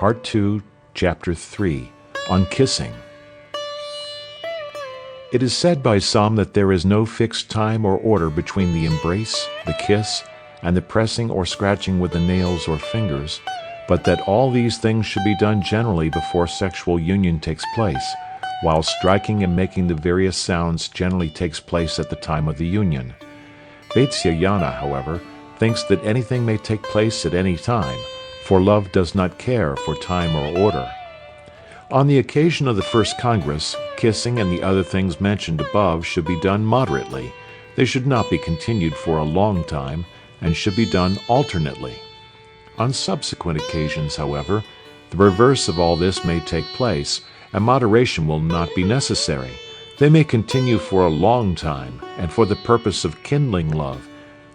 Part 2, Chapter 3, on Kissing. It is said by some that there is no fixed time or order between the embrace, the kiss, and the pressing or scratching with the nails or fingers, but that all these things should be done generally before sexual union takes place, while striking and making the various sounds generally takes place at the time of the union. Vatsyayana, however, thinks that anything may take place at any time, for love does not care for time or order. On the occasion of the first Congress, kissing and the other things mentioned above should be done moderately. They should not be continued for a long time, and should be done alternately. On subsequent occasions, however, the reverse of all this may take place, and moderation will not be necessary. They may continue for a long time, and for the purpose of kindling love,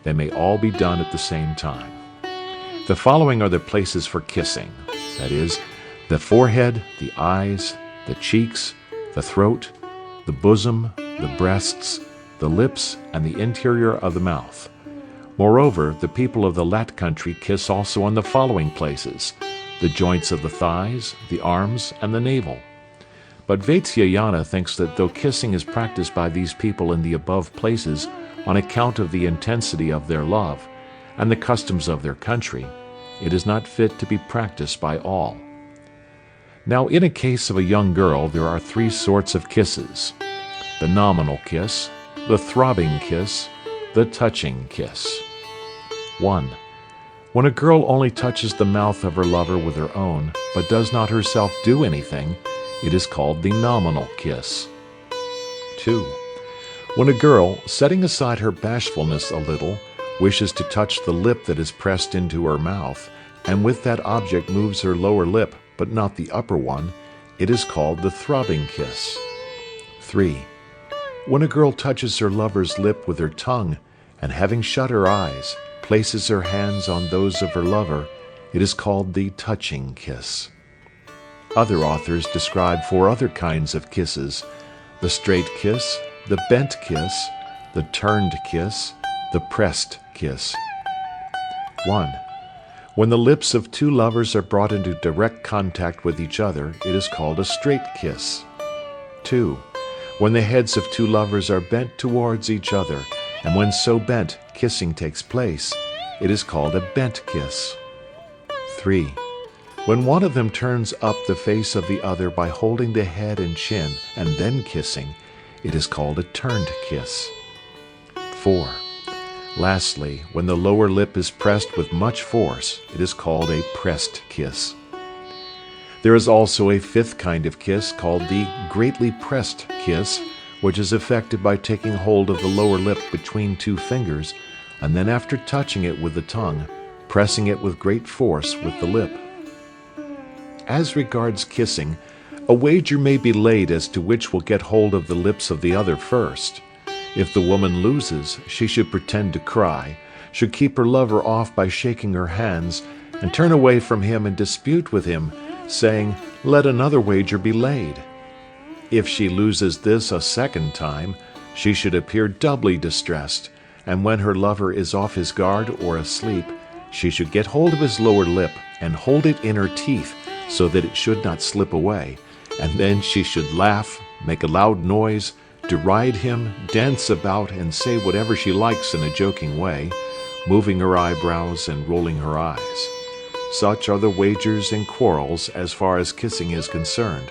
they may all be done at the same time. The following are the places for kissing, that is, the forehead, the eyes, the cheeks, the throat, the bosom, the breasts, the lips, and the interior of the mouth. Moreover, the people of the Lat country kiss also on the following places: the joints of the thighs, the arms, and the navel. But Vatsyayana thinks that though kissing is practiced by these people in the above places on account of the intensity of their love and the customs of their country, it is not fit to be practiced by all. Now, in a case of a young girl, there are three sorts of kisses: the nominal kiss, the throbbing kiss, the touching kiss. 1. When a girl only touches the mouth of her lover with her own, but does not herself do anything, it is called the nominal kiss. 2. When a girl, setting aside her bashfulness a little, wishes to touch the lip that is pressed into her mouth, and with that object moves her lower lip, but not the upper one, it is called the throbbing kiss. 3. When a girl touches her lover's lip with her tongue, and having shut her eyes, places her hands on those of her lover, it is called the touching kiss. Other authors describe 4 other kinds of kisses: the straight kiss, the bent kiss, the turned kiss, the pressed kiss. 1. When the lips of two lovers are brought into direct contact with each other, it is called a straight kiss. 2. When the heads of two lovers are bent towards each other, and when so bent, kissing takes place, it is called a bent kiss. 3. When one of them turns up the face of the other by holding the head and chin, and then kissing, it is called a turned kiss. 4. Lastly, when the lower lip is pressed with much force, it is called a pressed kiss. There is also a 5th kind of kiss called the greatly pressed kiss, which is effected by taking hold of the lower lip between 2 fingers, and then after touching it with the tongue, pressing it with great force with the lip. As regards kissing, a wager may be laid as to which will get hold of the lips of the other first. If the woman loses, she should pretend to cry, should keep her lover off by shaking her hands, and turn away from him and dispute with him, saying, "Let another wager be laid." If she loses this a second time, she should appear doubly distressed, and when her lover is off his guard or asleep, she should get hold of his lower lip and hold it in her teeth so that it should not slip away, and then she should laugh, make a loud noise, deride him, dance about, and say whatever she likes in a joking way, moving her eyebrows and rolling her eyes. Such are the wagers and quarrels as far as kissing is concerned,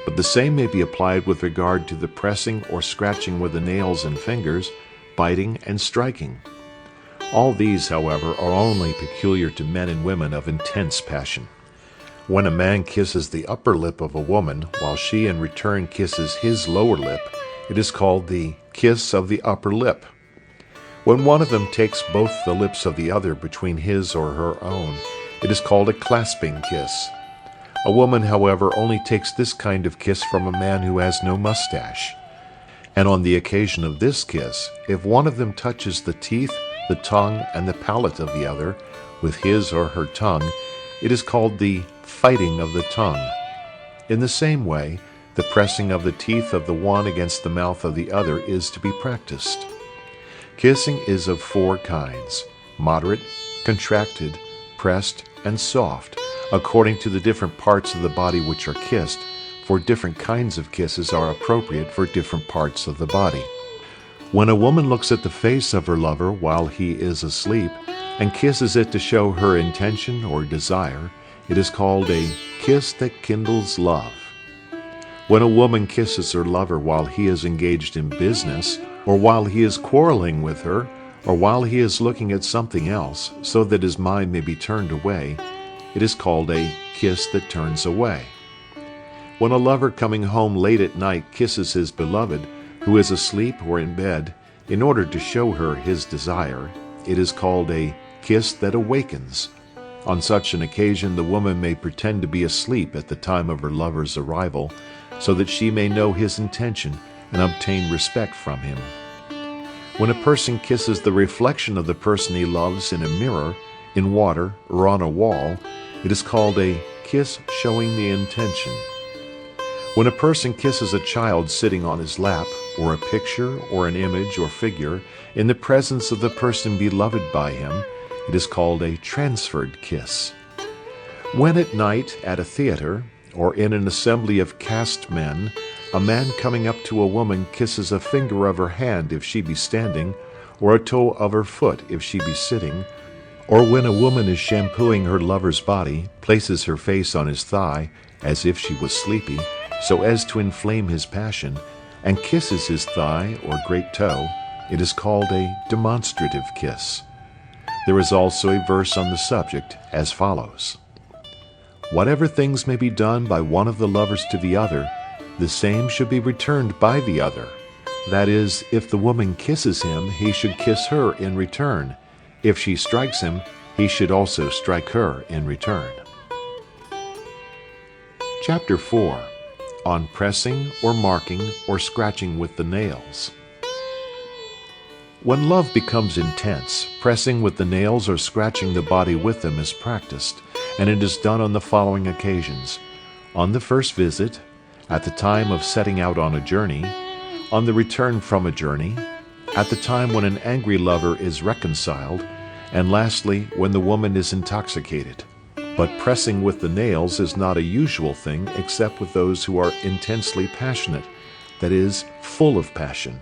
but the same may be applied with regard to the pressing or scratching with the nails and fingers, biting and striking. All these, however, are only peculiar to men and women of intense passion. When a man kisses the upper lip of a woman, while she in return kisses his lower lip, it is called the kiss of the upper lip. When one of them takes both the lips of the other between his or her own, it is called a clasping kiss. A woman, however, only takes this kind of kiss from a man who has no mustache. And on the occasion of this kiss, if one of them touches the teeth, the tongue, and the palate of the other with his or her tongue, it is called the fighting of the tongue. In the same way, the pressing of the teeth of the one against the mouth of the other is to be practiced. Kissing is of 4 kinds: moderate, contracted, pressed, and soft, according to the different parts of the body which are kissed, for different kinds of kisses are appropriate for different parts of the body. When a woman looks at the face of her lover while he is asleep and kisses it to show her intention or desire, it is called a kiss that kindles love. When a woman kisses her lover while he is engaged in business, or while he is quarreling with her, or while he is looking at something else, so that his mind may be turned away, it is called a kiss that turns away. When a lover coming home late at night kisses his beloved, who is asleep or in bed, in order to show her his desire, it is called a kiss that awakens. On such an occasion, the woman may pretend to be asleep at the time of her lover's arrival, so that she may know his intention and obtain respect from him. When a person kisses the reflection of the person he loves in a mirror, in water, or on a wall, it is called a kiss showing the intention. When a person kisses a child sitting on his lap, or a picture, or an image, or figure, in the presence of the person beloved by him, it is called a transferred kiss. When at night at a theater, or in an assembly of caste men, a man coming up to a woman kisses a finger of her hand if she be standing, or a toe of her foot if she be sitting, or when a woman is shampooing her lover's body, places her face on his thigh as if she was sleepy, so as to inflame his passion, and kisses his thigh or great toe, it is called a demonstrative kiss. There is also a verse on the subject as follows: "Whatever things may be done by one of the lovers to the other, the same should be returned by the other. That is, if the woman kisses him, he should kiss her in return. If she strikes him, he should also strike her in return." Chapter 4. On pressing or marking or scratching with the nails. When love becomes intense, pressing with the nails or scratching the body with them is practiced, and it is done on the following occasions: on the first visit, at the time of setting out on a journey, on the return from a journey, at the time when an angry lover is reconciled, and lastly, when the woman is intoxicated. But pressing with the nails is not a usual thing except with those who are intensely passionate, that is, full of passion.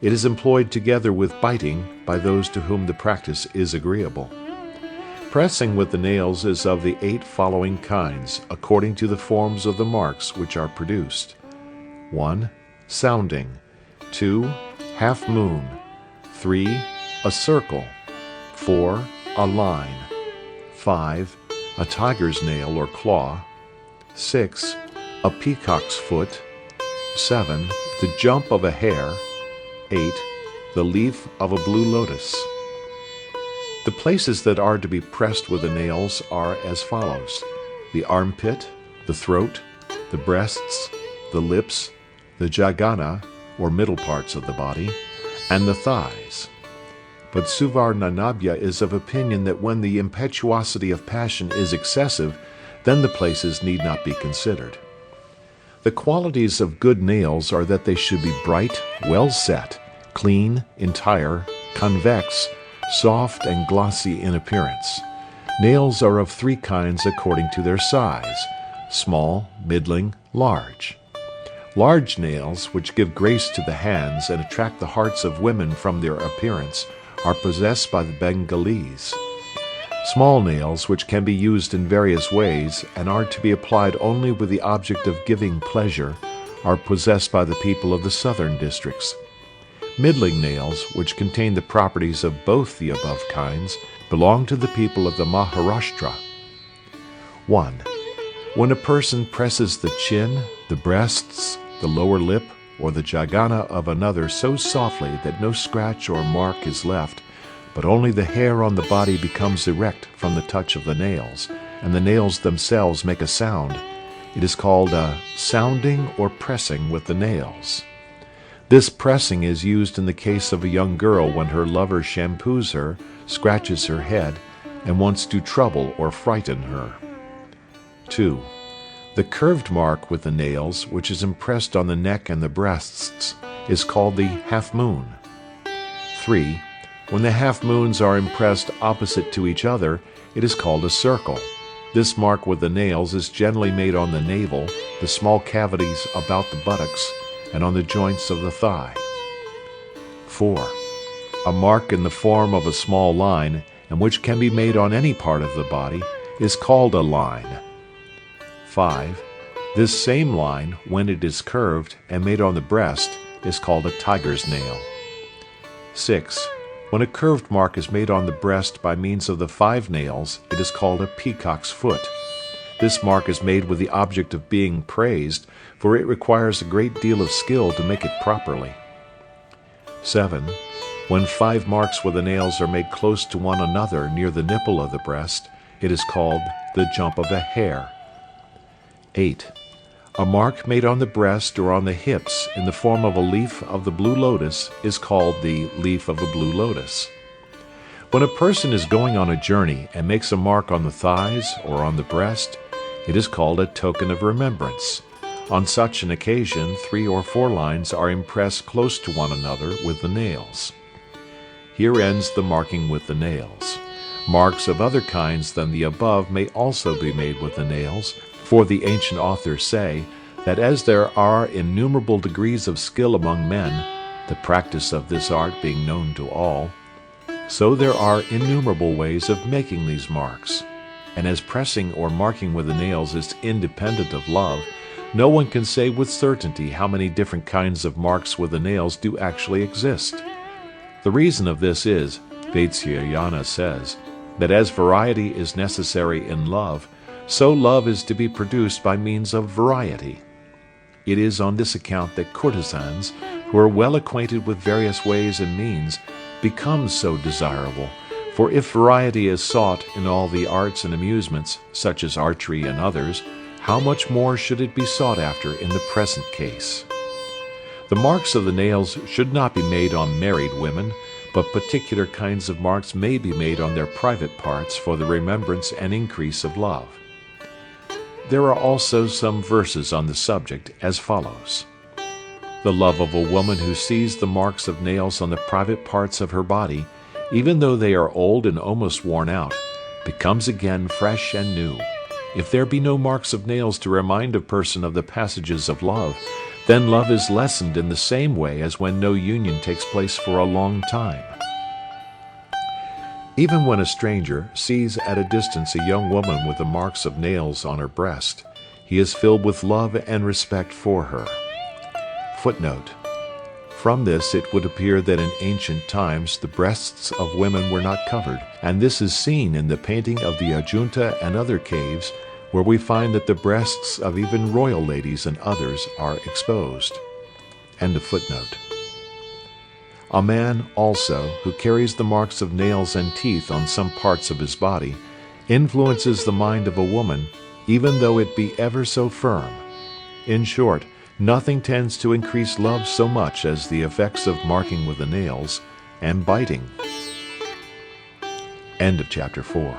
It is employed together with biting by those to whom the practice is agreeable. Pressing with the nails is of the 8 following kinds, according to the forms of the marks which are produced: 1. Sounding. 2. Half moon. 3. A circle. 4. A line. 5. A tiger's nail or claw. 6. A peacock's foot. 7. The jump of a hare. 8. The leaf of a blue lotus. The places that are to be pressed with the nails are as follows: the armpit, the throat, the breasts, the lips, the jagana, or middle parts of the body, and the thighs. But Suvarnanabhya is of opinion that when the impetuosity of passion is excessive, then the places need not be considered. The qualities of good nails are that they should be bright, well set, clean, entire, convex, soft, and glossy in appearance. Nails are of 3 kinds according to their size: small, middling, large. Large nails, which give grace to the hands and attract the hearts of women from their appearance, are possessed by the Bengalese. Small nails, which can be used in various ways and are to be applied only with the object of giving pleasure, are possessed by the people of the southern districts. Middling nails, which contain the properties of both the above kinds, belong to the people of the Maharashtra. 1. When a person presses the chin, the breasts, the lower lip, or the jagana of another so softly that no scratch or mark is left, but only the hair on the body becomes erect from the touch of the nails, and the nails themselves make a sound, it is called a sounding or pressing with the nails. This pressing is used in the case of a young girl when her lover shampoos her, scratches her head, and wants to trouble or frighten her. 2. The curved mark with the nails, which is impressed on the neck and the breasts, is called the half moon. 3. When the half moons are impressed opposite to each other, it is called a circle. This mark with the nails is generally made on the navel, the small cavities about the buttocks, and on the joints of the thigh. 4. A mark in the form of a small line, and which can be made on any part of the body, is called a line. 5. This same line, when it is curved and made on the breast, is called a tiger's nail. 6. When a curved mark is made on the breast by means of the 5 nails, it is called a peacock's foot. This mark is made with the object of being praised, for it requires a great deal of skill to make it properly. 7. When 5 marks with the nails are made close to one another near the nipple of the breast, it is called the jump of a hare. 8. A mark made on the breast or on the hips in the form of a leaf of the blue lotus is called the leaf of a blue lotus. When a person is going on a journey and makes a mark on the thighs or on the breast, it is called a token of remembrance. On such an occasion, 3 or 4 lines are impressed close to one another with the nails. Here ends the marking with the nails. Marks of other kinds than the above may also be made with the nails, for the ancient authors say that as there are innumerable degrees of skill among men, the practice of this art being known to all, so there are innumerable ways of making these marks. And as pressing or marking with the nails is independent of love, no one can say with certainty how many different kinds of marks with the nails do actually exist. The reason of this is, Vatsyayana says, that as variety is necessary in love, so love is to be produced by means of variety. It is on this account that courtesans, who are well acquainted with various ways and means, become so desirable. For if variety is sought in all the arts and amusements, such as archery and others, how much more should it be sought after in the present case? The marks of the nails should not be made on married women, but particular kinds of marks may be made on their private parts for the remembrance and increase of love. There are also some verses on the subject as follows. The love of a woman who sees the marks of nails on the private parts of her body, even though they are old and almost worn out, becomes again fresh and new. If there be no marks of nails to remind a person of the passages of love, then love is lessened in the same way as when no union takes place for a long time. Even when a stranger sees at a distance a young woman with the marks of nails on her breast, he is filled with love and respect for her. Footnote: From this it would appear that in ancient times the breasts of women were not covered, and this is seen in the painting of the Ajunta and other caves, where we find that the breasts of even royal ladies and others are exposed. End of footnote. A man, also, who carries the marks of nails and teeth on some parts of his body, influences the mind of a woman, even though it be ever so firm. In short, nothing tends to increase love so much as the effects of marking with the nails and biting. End of chapter 4.